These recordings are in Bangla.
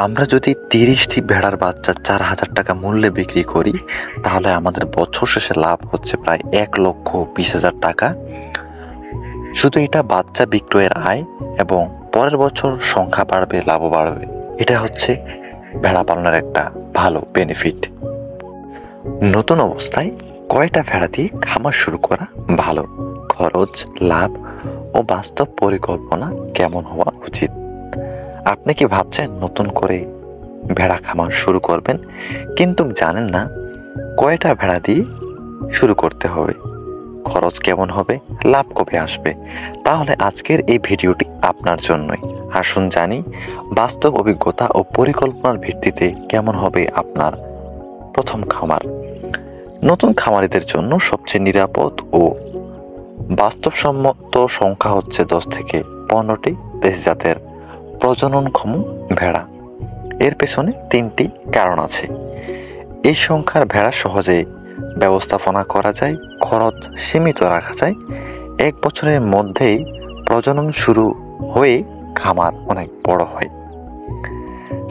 আমরা যদি 30টি ভেড়ার বাচ্চা 4,000 টাকা মূল্যে বিক্রি করি, তাহলে আমাদের বছর শেষে লাভ হচ্ছে প্রায় 1,20,000 টাকা। শুধু এটা বাচ্চা বিক্রয়ের আয়, এবং পরের বছর সংখ্যা বাড়বে, লাভও বাড়বে। এটা হচ্ছে ভেড়া পালনের একটা ভালো বেনিফিট। নতুন অবস্থায় কয়টা ভেড়া দিয়ে খামার শুরু করা ভালো? খরচ, লাভ ও বাস্তব পরিকল্পনা কেমন হওয়া উচিত? আপনি কি ভাবছেন নতুন করে ভেড়া খামার শুরু করবেন, কিন্তু জানেন না কয়টা ভেড়া দিয়ে শুরু করতে হবে, খরচ কেমন হবে, লাভ কবে আসবে? তাহলে আজকের এই ভিডিওটি আপনার জন্যই। আসুন জানি বাস্তব অভিজ্ঞতা ও পরিকল্পনার ভিত্তিতে কেমন হবে আপনার প্রথম খামার। নতুন খামারিদের জন্য সবচেয়ে নিরাপদ ও বাস্তবসম্মত সংখ্যা হচ্ছে 10 থেকে 15টি দেশি জাতের প্রজননক্ষম ভেড়া। এর পেছনে 3টি কারণ আছে। এই সংখ্যার ভেড়া সহজে ব্যবস্থাপনা করা যায়, খরচ সীমিত রাখা যায়, 1 বছরের মধ্যেই প্রজনন শুরু হয়ে খামার অনেক বড় হয়।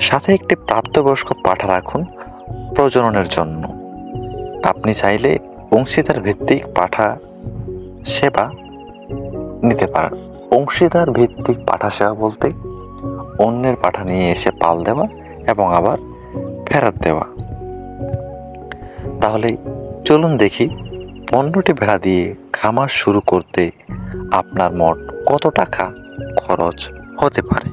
সাথে একটি প্রাপ্তবয়স্ক পাঠা রাখুন প্রজননের জন্য। আপনি চাইলে অংশীদার ভিত্তিক পাঠা সেবা নিতে পারেন। অংশীদার ভিত্তিক পাঠা সেবা বলতে অন্যের পাঠা নিয়ে এসে পাল দেওয়া এবং আবার ফেরত দেওয়া। তাহলে চলুন দেখি 15টি ভেড়া দিয়ে খামার শুরু করতে আপনার মোট কত টাকা খরচ হতে পারে।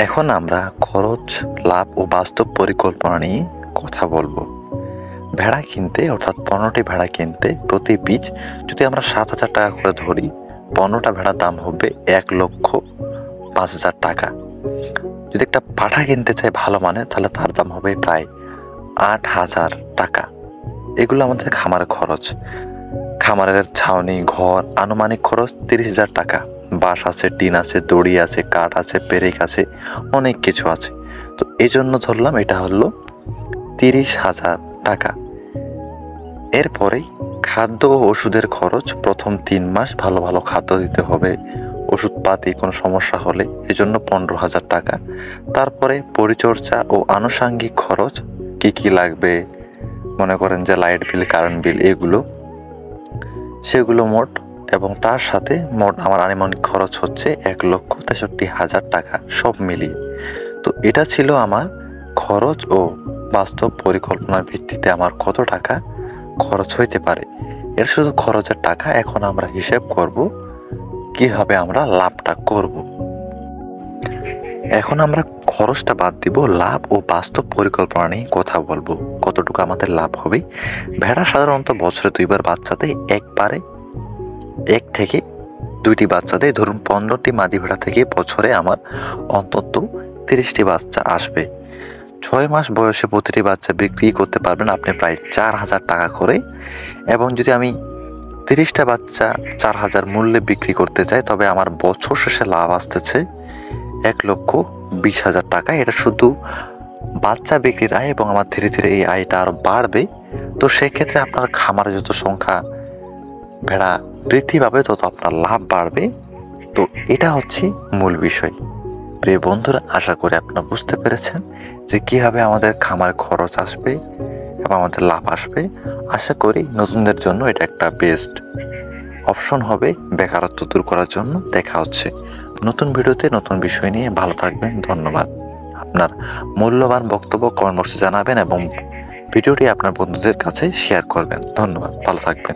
এখন আমরা খরচ, লাভ ও বাস্তব পরিকল্পনা নিয়ে কথা বলবো। ভেড়া কিনতে, অর্থাৎ 15টি ভেড়া কিনতে প্রতি পিচ যদি আমরা 7,000 টাকা করে ধরি, 15টা ভেড়ার দাম হবে 1,05,000 টাকা। যদি একটা পাঠা কিনতে চাই ভালো মানে, তাহলে তার দাম হবে প্রায় 8,000 টাকা। এগুলো আমাদের খামারের খরচ। খামারের ছাউনি, ঘর, আনুমানিক খরচ 30,000 টাকা। বাঁশ আছে, টিন আছে, দড়ি আছে, কাঠ আছে, পেরেক আছে, অনেক কিছু আছে। তো এই জন্য ধরলাম এটা হলো 30,000 টাকা। এরপরে খাদ্য ও ওষুধের খরচ। প্রথম 3 মাস ভালো ভালো খাদ্য দিতে হবে, ওষুধপাতি কোনো সমস্যা হলে, এজন্য 15,000 টাকা। তারপরে পরিচর্যা ও আনুষাঙ্গিক খরচ, কি কি লাগবে, মনে করেন যে লাইট বিল, কারেন্ট বিল, এগুলো, সেগুলো মোট, এবং তার সাথে মোট আমার আনুমানিক খরচ হচ্ছে 1,63,000 টাকা, সব মিলিয়ে। তো এটা ছিল আমার খরচ ও বাস্তব পরিকল্পনার ভিত্তিতে আমার কত টাকা খরচ হইতে পারে। এর শুধু খরচের টাকা। এখন আমরা হিসেব করব কিভাবে আমরা লাভটা করব। এখন আমরা খরচটা বাদ দিব, লাভ ও বাস্তব পরিকল্পনা নিয়ে কথা বলবো, কতটুকু আমাদের লাভ হবে। ভেড়া সাধারণত বছরে 2 বার বাচ্চা দেয়। একবারে 1 থেকে 2টি বাচ্চা দেয়। ধরুন 15টি মাদি ভেড়া থেকে বছরে আমার অন্তত 30টি বাচ্চা আসবে। 6 মাস বয়সে প্রতিটি বাচ্চা বিক্রি করতে পারবেন আপনি প্রায় 4,000 টাকা করে। এবং যদি আমি 30টা বাচ্চা 4,000 মূল্যে বিক্রি করতে চাই, তবে আমার বছর শেষে লাভ আসতেছে 1,20,000 টাকা। এটা শুধু বাচ্চা বিক্রির আয়, এবং আমার ধীরে ধীরে এই আয়টা আরও বাড়বে। তো সেক্ষেত্রে আপনার খামারে যত সংখ্যা ভেড়া বৃদ্ধি পাবে, তত আপনার লাভ বাড়বে। তো এটা হচ্ছে মূল বিষয়। প্রিয় বন্ধুরা, আশা করি আপনারা বুঝতে পেরেছেন যে কীভাবে আমাদের খামার খরচ আসবে এবং আমাদের লাভ আসবে। আশা করি নতুনদের জন্য এটা একটা বেস্ট অপশন হবে বেকারত্ব দূর করার জন্য। দেখা হচ্ছে নতুন ভিডিওতে নতুন বিষয় নিয়ে। ভালো থাকবেন, ধন্যবাদ। আপনার মূল্যবান বক্তব্য কমেন্ট বক্সে জানাবেন এবং ভিডিওটি আপনার বন্ধুদের কাছে শেয়ার করবেন। ধন্যবাদ, ভালো থাকবেন।